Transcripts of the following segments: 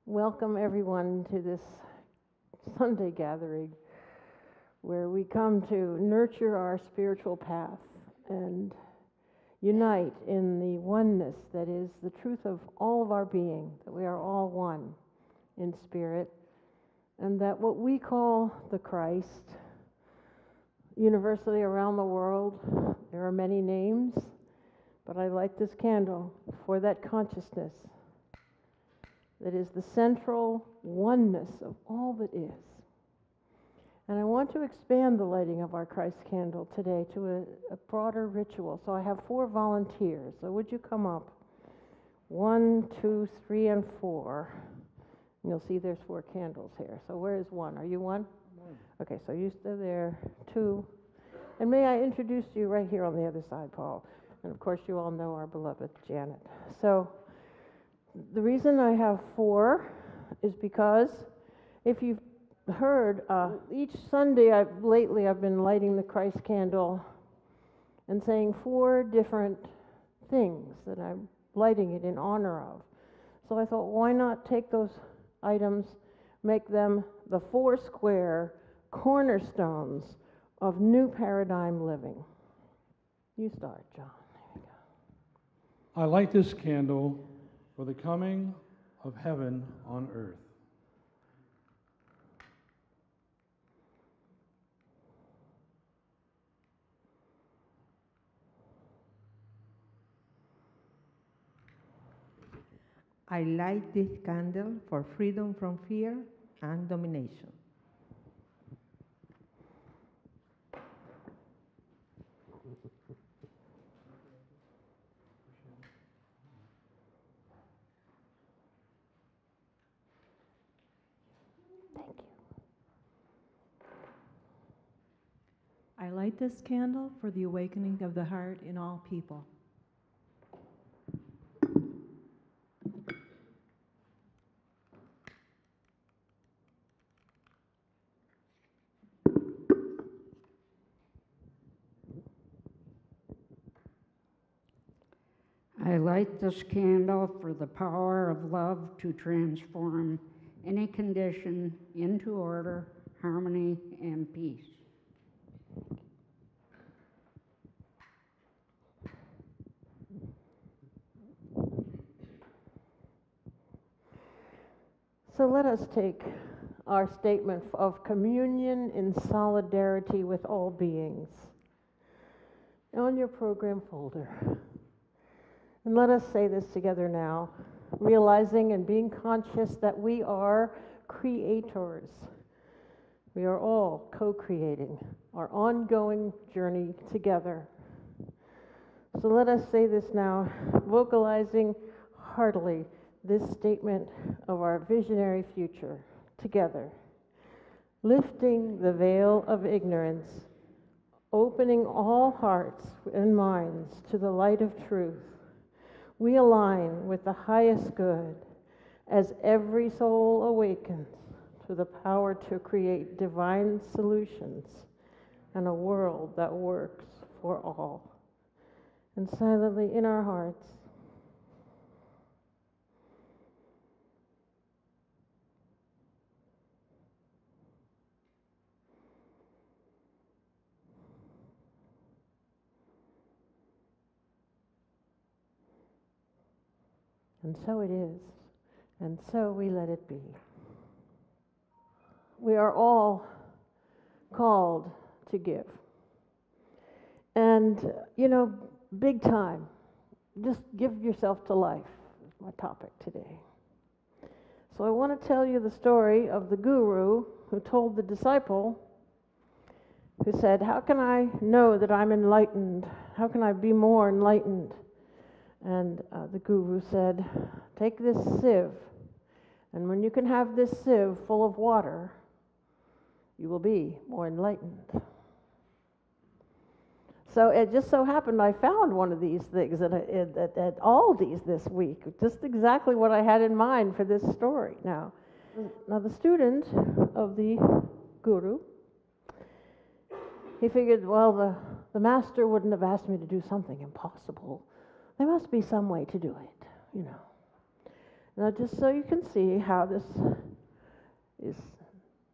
Welcome everyone to this Sunday gathering where we come to nurture our spiritual path and unite in the oneness that is the truth of all of our being, that we are all one in spirit, and that what we call the Christ, universally around the world, there are many names, but I light this candle for that consciousness that is the central oneness of all that is. And I want to expand the lighting of our Christ candle today to a broader ritual. So I have 4 volunteers. So would you come up? 1, 2, 3, and 4. And you'll see there's 4 candles here. So where is 1? Are you 1? Okay, so you stay there. 2. And may I introduce you right here on the other side, Paul. And of course you all know our beloved Janet. So the reason I have 4 is because if you've heard, each Sunday lately I've been lighting the Christ candle and saying 4 different things that I'm lighting it in honor of. So I thought, why not take those items, make them the 4 square cornerstones of new paradigm living. You start, John. There you go. I light this candle for the coming of heaven on earth. I light this candle for freedom from fear and domination. Thank you. I light this candle for the awakening of the heart in all people. I light this candle for the power of love to transform any condition into order, harmony, and peace. So let us take our statement of communion in solidarity with all beings on your program folder. And let us say this together now, realizing and being conscious that we are creators. We are all co-creating our ongoing journey together. So let us say this now, vocalizing heartily this statement of our visionary future together. Lifting the veil of ignorance, opening all hearts and minds to the light of truth, we align with the highest good as every soul awakens to the power to create divine solutions and a world that works for all. And silently in our hearts, and so it is, and so we let it be. We are all called to give. And, big time, just give yourself to life is my topic today. So I want to tell you the story of the guru who told the disciple, who said, how can I know that I'm enlightened? How can I be more enlightened? And the guru said, take this sieve, and when you can have this sieve full of water, you will be more enlightened. So it just so happened I found one of these things at Aldi's this week, just exactly what I had in mind for this story. Now the student of the guru, he figured, well, the master wouldn't have asked me to do something impossible. There must be some way to do it, Now, just so you can see how this is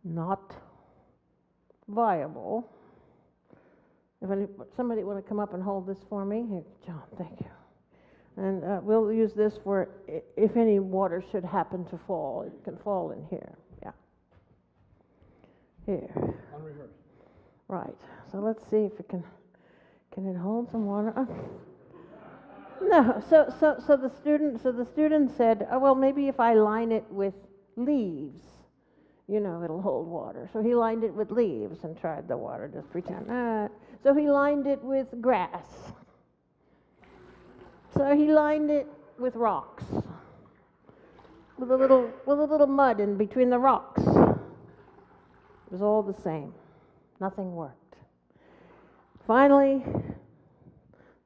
not viable, somebody want to come up and hold this for me? Here, John, thank you. And we'll use this for if any water should happen to fall, it can fall in here. Yeah. Here. Unrehearsed. Right. So let's see if it can it hold some water? Oh. No. So the student said, oh, well, maybe if I line it with leaves, it'll hold water. So he lined it with leaves and tried the water, just pretend. So he lined it with grass. So he lined it with rocks, with a little mud in between the rocks. It was all the same. Nothing worked. Finally,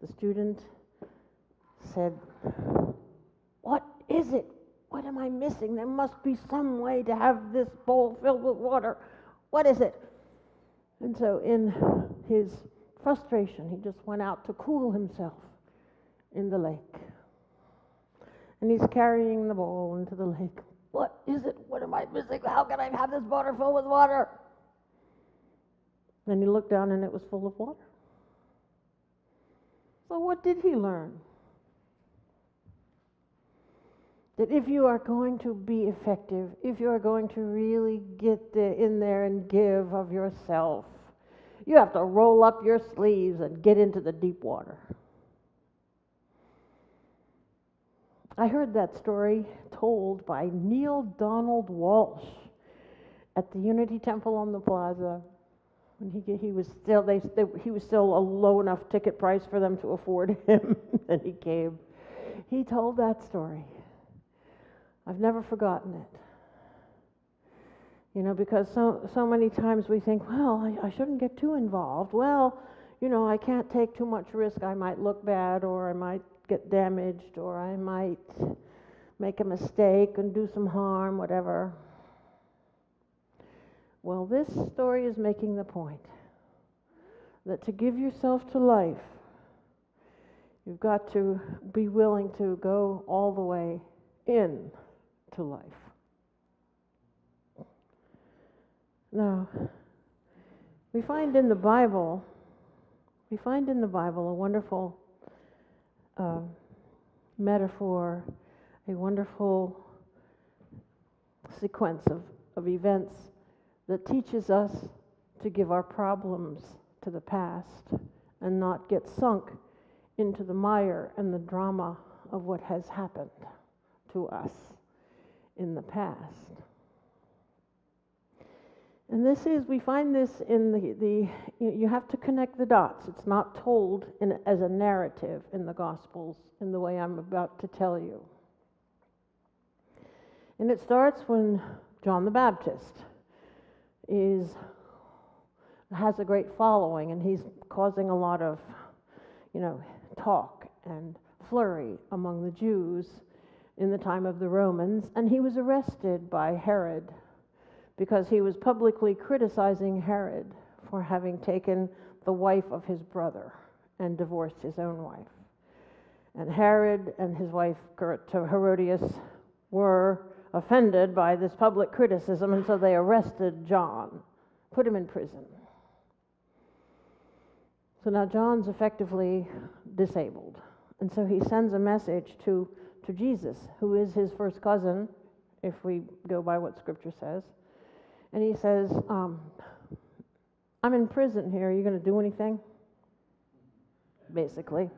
the student said, "What is it? What am I missing? There must be some way to have this bowl filled with water. What is it?" And so in his frustration, he just went out to cool himself in the lake. And he's carrying the bowl into the lake. What is it? What am I missing? How can I have this water filled with water? Then he looked down and it was full of water. So what did he learn? That if you are going to be effective, if you are going to really get in there and give of yourself, you have to roll up your sleeves and get into the deep water. I heard that story told by Neil Donald Walsh at the Unity Temple on the Plaza. When he was still a low enough ticket price for them to afford him, and he came. He told that story. I've never forgotten it. Because so many times we think, well, I shouldn't get too involved. Well, I can't take too much risk. I might look bad, or I might get damaged, or I might make a mistake and do some harm, whatever. Well, this story is making the point that to give yourself to life, you've got to be willing to go all the way in to life. Now, we find in the Bible a wonderful metaphor, a wonderful sequence of events that teaches us to give our problems to the past and not get sunk into the mire and the drama of what has happened to us in the past. And we find this in you have to connect the dots. It's not told as a narrative in the Gospels in the way I'm about to tell you. And it starts when John the Baptist has a great following, and he's causing a lot of, talk and flurry among the Jews in the time of the Romans, and he was arrested by Herod because he was publicly criticizing Herod for having taken the wife of his brother and divorced his own wife. And Herod and his wife Herodias were offended by this public criticism, and so they arrested John, put him in prison. So now John's effectively disabled, and so he sends a message to Jesus, who is his first cousin, if we go by what Scripture says, and he says, I'm in prison here, are you going to do anything? Basically.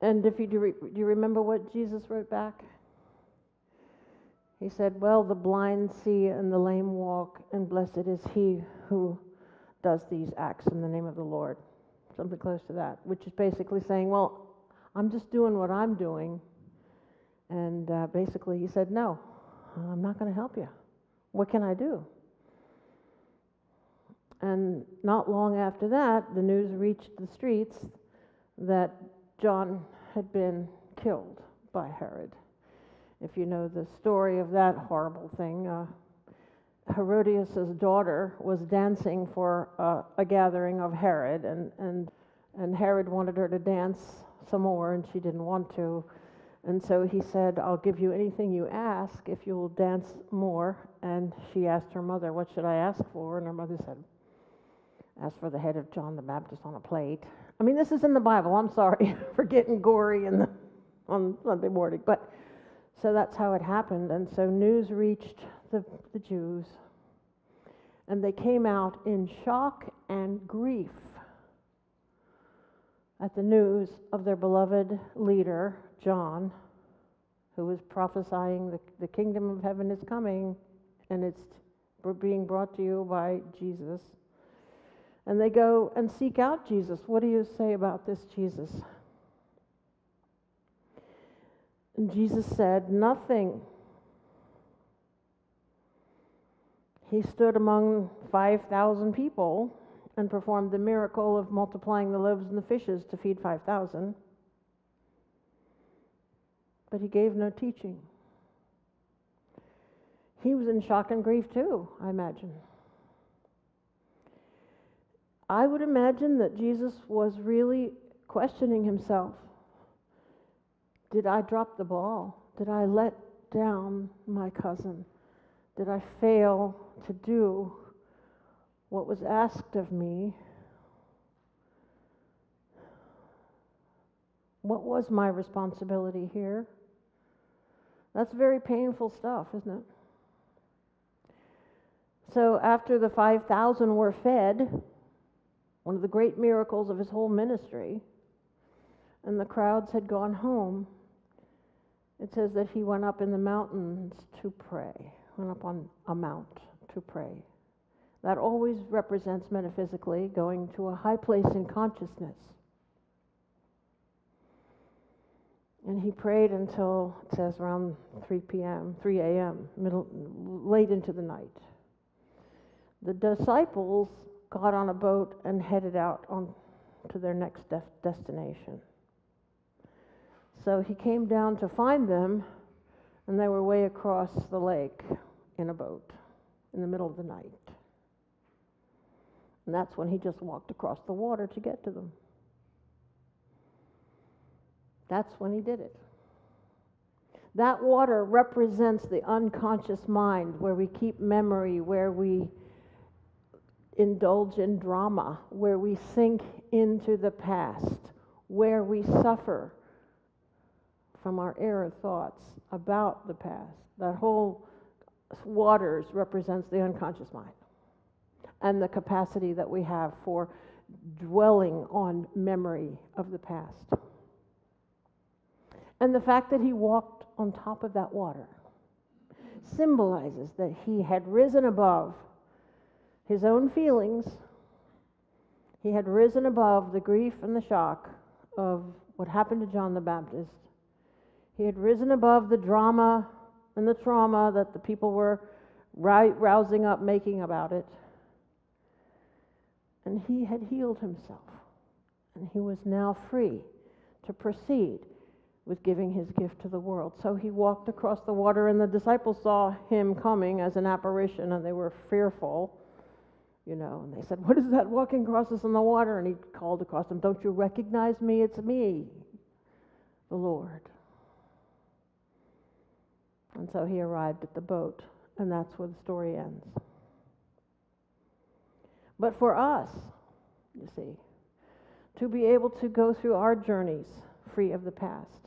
And do you remember what Jesus wrote back? He said, well, the blind see and the lame walk, and blessed is he who does these acts in the name of the Lord. Something close to that, which is basically saying, well, I'm just doing what I'm doing. And basically he said, no, I'm not going to help you. What can I do? And not long after that, the news reached the streets that John had been killed by Herod. If you know the story of that horrible thing, Herodias' daughter was dancing for a gathering of Herod, and Herod wanted her to dance some more, and she didn't want to. And so he said, I'll give you anything you ask if you'll dance more. And she asked her mother, what should I ask for? And her mother said, ask for the head of John the Baptist on a plate. I mean, this is in the Bible. I'm sorry for getting gory on Sunday morning. But so that's how it happened. And so news reached the Jews. And they came out in shock and grief at the news of their beloved leader, John, who was prophesying the kingdom of heaven is coming, and it's being brought to you by Jesus. And they go and seek out Jesus. What do you say about this Jesus? And Jesus said, nothing. He stood among 5,000 people and performed the miracle of multiplying the loaves and the fishes to feed 5,000. But he gave no teaching. He was in shock and grief too, I imagine. I would imagine that Jesus was really questioning himself. Did I drop the ball? Did I let down my cousin? Did I fail to do what was asked of me? What was my responsibility here? That's very painful stuff, isn't it? So after the 5,000 were fed, one of the great miracles of his whole ministry, and the crowds had gone home, it says that he went up in the mountains to pray, went up on a mount to pray. That always represents metaphysically going to a high place in consciousness. And he prayed until, it says, around 3 a.m., late into the night. The disciples got on a boat and headed out on to their next destination. So he came down to find them, and they were way across the lake in a boat in the middle of the night. And that's when he just walked across the water to get to them. That's when he did it. That water represents the unconscious mind, where we keep memory, where we indulge in drama, where we sink into the past, where we suffer from our error thoughts about the past. That whole waters represents the unconscious mind and the capacity that we have for dwelling on memory of the past. And the fact that he walked on top of that water symbolizes that he had risen above his own feelings. He had risen above the grief and the shock of what happened to John the Baptist. He had risen above the drama and the trauma that the people were rousing up, making about it. And he had healed himself. And he was now free to proceed with giving his gift to the world. So he walked across the water, and the disciples saw him coming as an apparition, and they were fearful, and they said, what is that walking across us in the water? And he called across them, don't you recognize me? It's me, the Lord. And so he arrived at the boat, and that's where the story ends. But for us, you see, to be able to go through our journeys free of the past,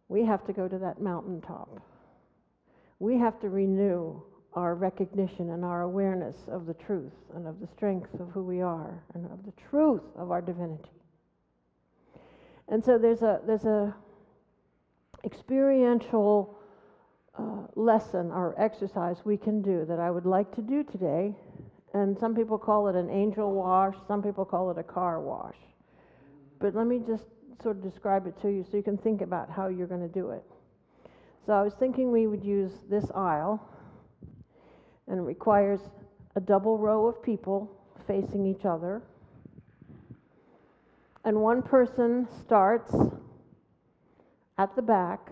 we have to go to that mountaintop. We have to renew our recognition and our awareness of the truth and of the strength of who we are and of the truth of our divinity. And so there's a experiential lesson or exercise we can do that I would like to do today. And some people call it an angel wash, some people call it a car wash. But let me just sort of describe it to you so you can think about how you're going to do it. So I was thinking we would use this aisle, and it requires a double row of people facing each other. And one person starts at the back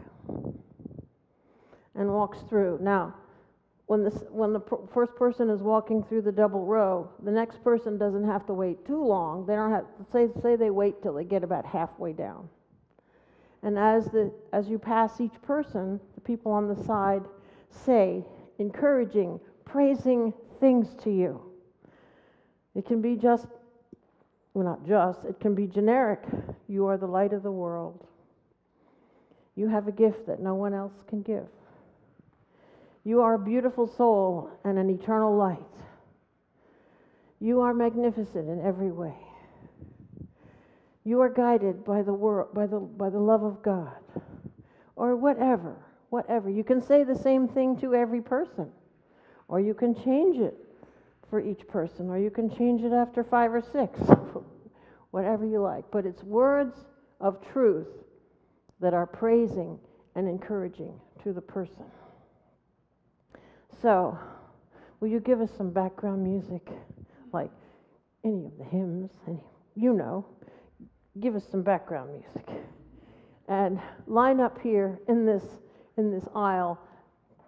and walks through. Now, when the first person is walking through the double row, the next person doesn't have to wait too long. They don't have say they wait till they get about halfway down. And as you pass each person, the people on the side say encouraging, praising things to you. It can be just, well, not just, it can be generic. You are the light of the world. You have a gift that no one else can give. You are a beautiful soul and an eternal light. You are magnificent in every way. You are guided by the love of God, or whatever. You can say the same thing to every person, or you can change it for each person, or you can change it after 5 or 6, whatever you like. But it's words of truth that are praising and encouraging to the person. So, will you give us some background music, like any of the hymns, give us some background music. And line up here in this aisle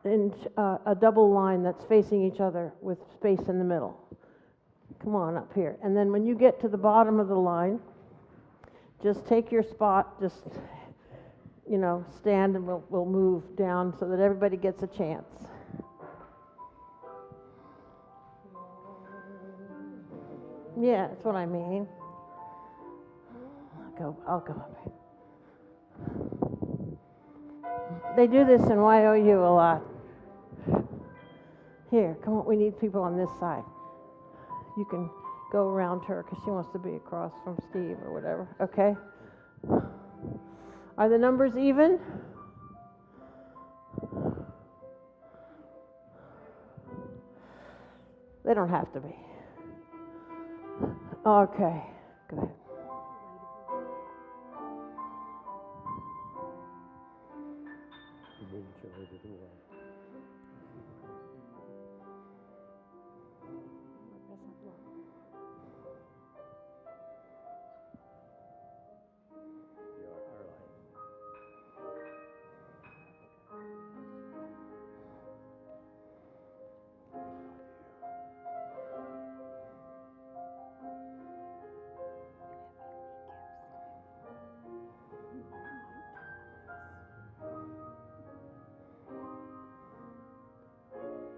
in a double line that's facing each other with space in the middle. Come on up here. And then when you get to the bottom of the line, just take your spot, just stand, and we'll move down so that everybody gets a chance. Yeah, that's what I mean. I'll go up. They do this in YOU a lot. Here, come on, we need people on this side. You can go around her because she wants to be across from Steve or whatever, okay? Are the numbers even? They don't have to be. Okay, go ahead.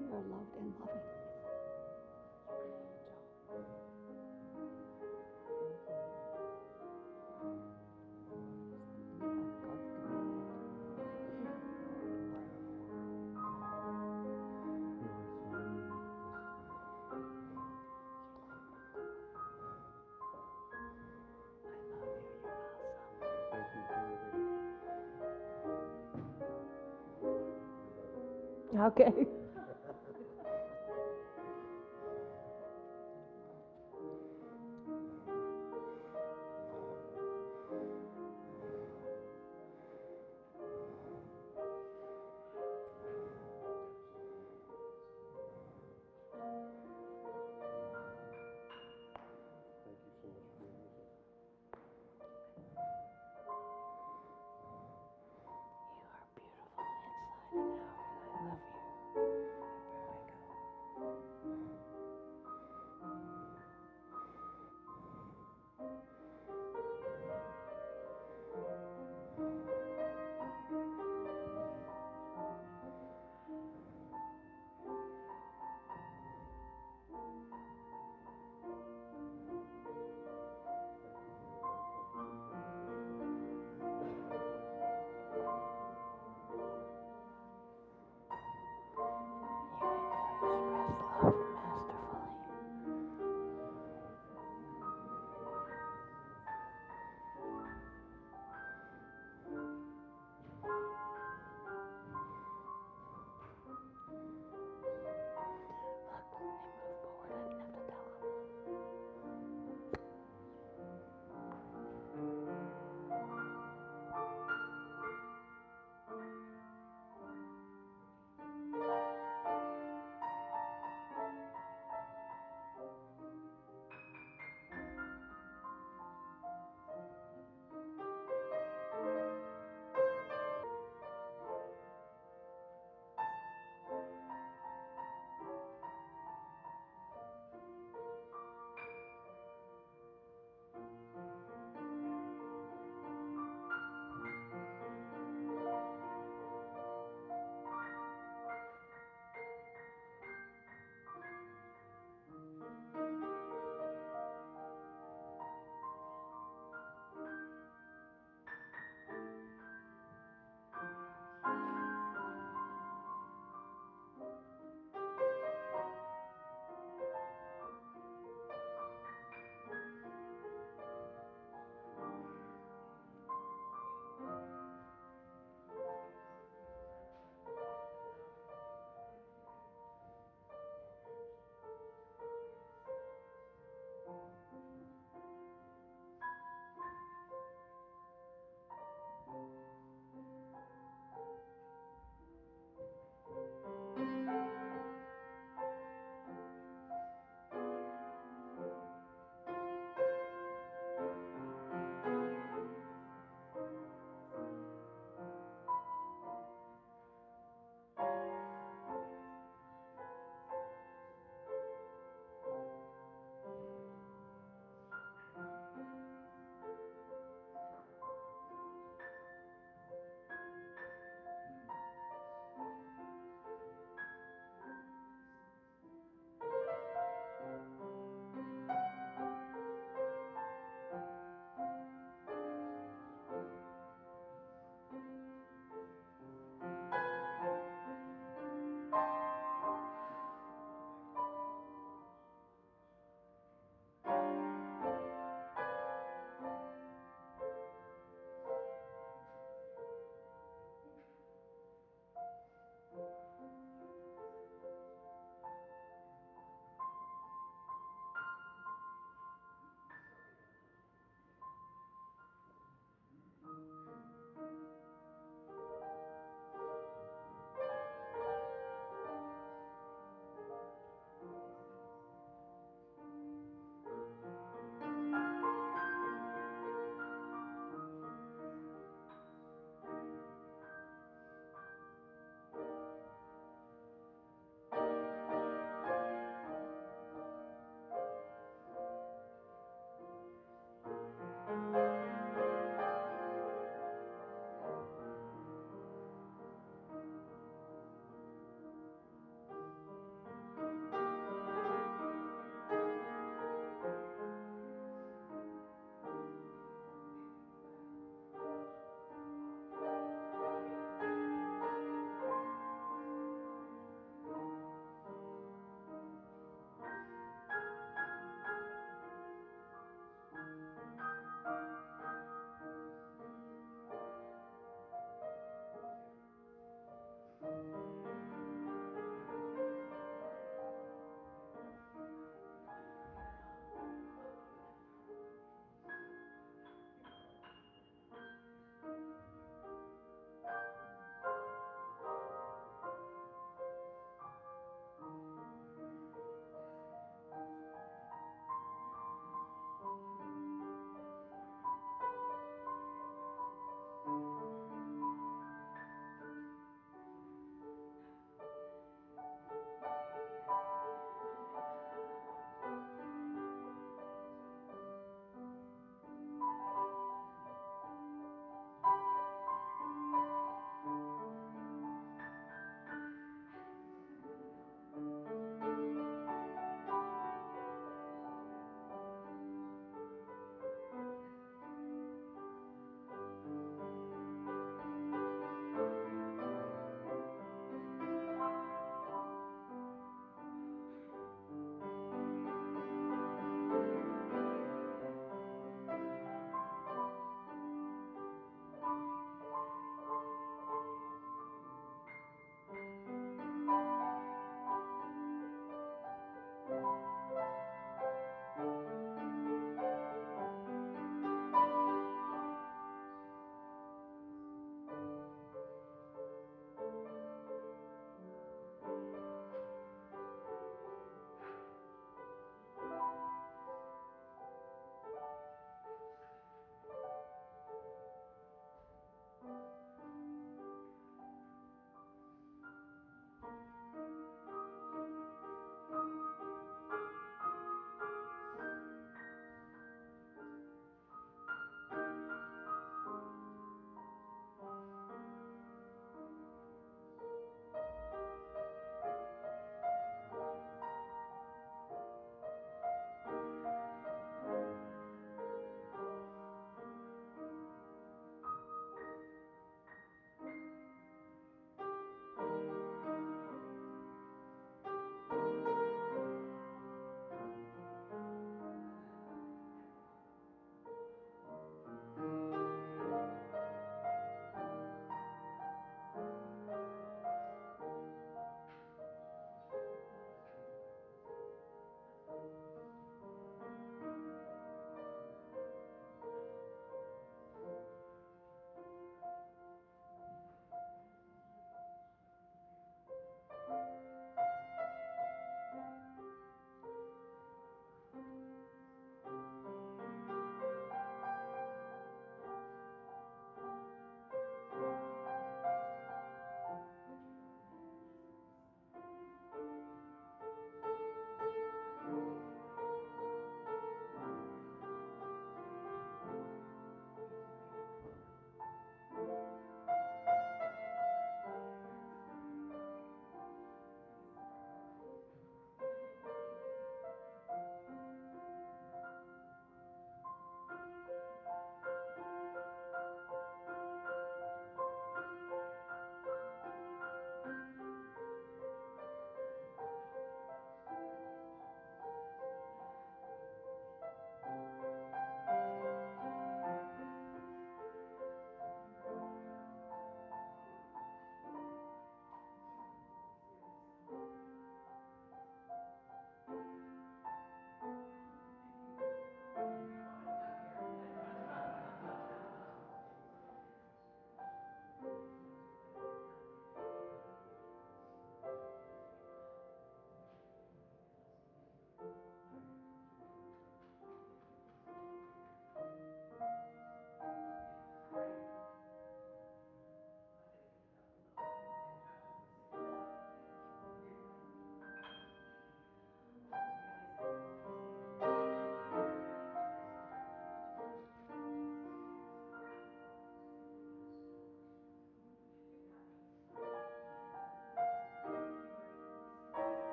You are loved and loving. Okay. You are beautiful inside and out, and I love you.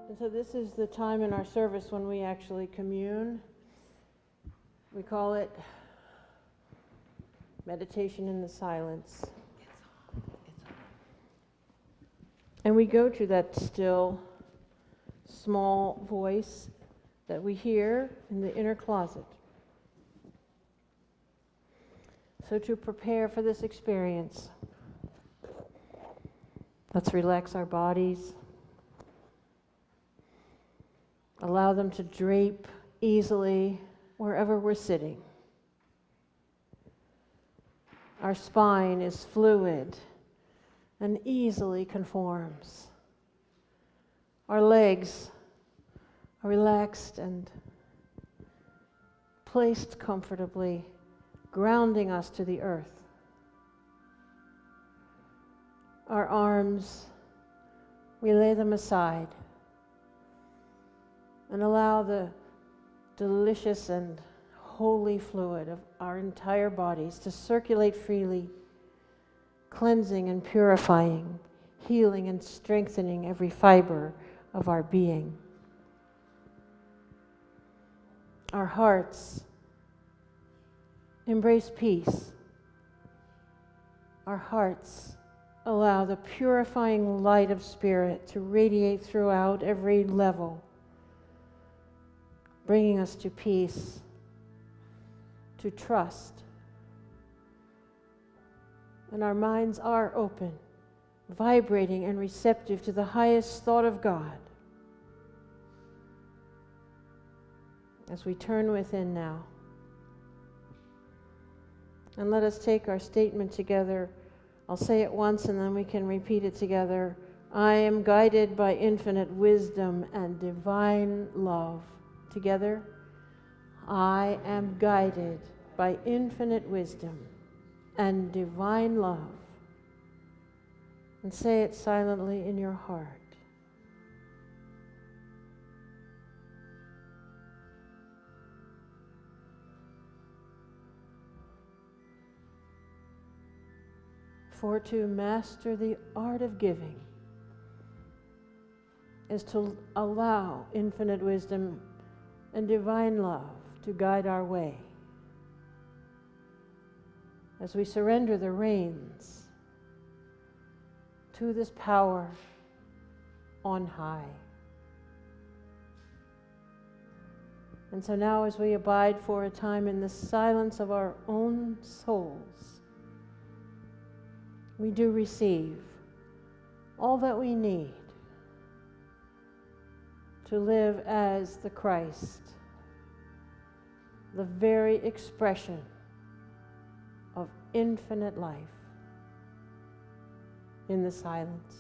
And so this is the time in our service when we actually commune. We call it meditation in the silence. And we go to that still, small voice that we hear in the inner closet. So to prepare for this experience, let's relax our bodies. Allow them to drape easily wherever we're sitting. Our spine is fluid and easily conforms. Our legs are relaxed and placed comfortably, grounding us to the earth. Our arms, we lay them aside and allow the delicious and holy fluid of our entire bodies to circulate freely, cleansing and purifying, healing and strengthening every fiber of our being. Our hearts embrace peace. Our hearts allow the purifying light of Spirit to radiate throughout every level, bringing us to peace, to trust. And our minds are open, vibrating and receptive to the highest thought of God. As we turn within now, and let us take our statement together. I'll say it once and then we can repeat it together. I am guided by infinite wisdom and divine love. Together, I am guided by infinite wisdom and divine love. And say it silently in your heart. For to master the art of giving is to allow infinite wisdom and divine love to guide our way. As we surrender the reins to this power on high. And so now as we abide for a time in the silence of our own souls, we do receive all that we need to live as the Christ, the very expression of infinite life in the silence.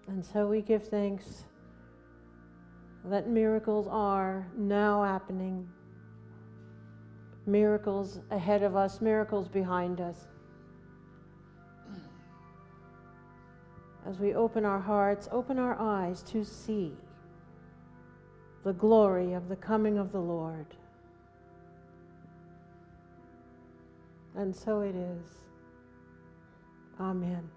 And so we give thanks that miracles are now happening. Miracles ahead of us, miracles behind us. As we open our hearts, open our eyes to see the glory of the coming of the Lord. And so it is. Amen.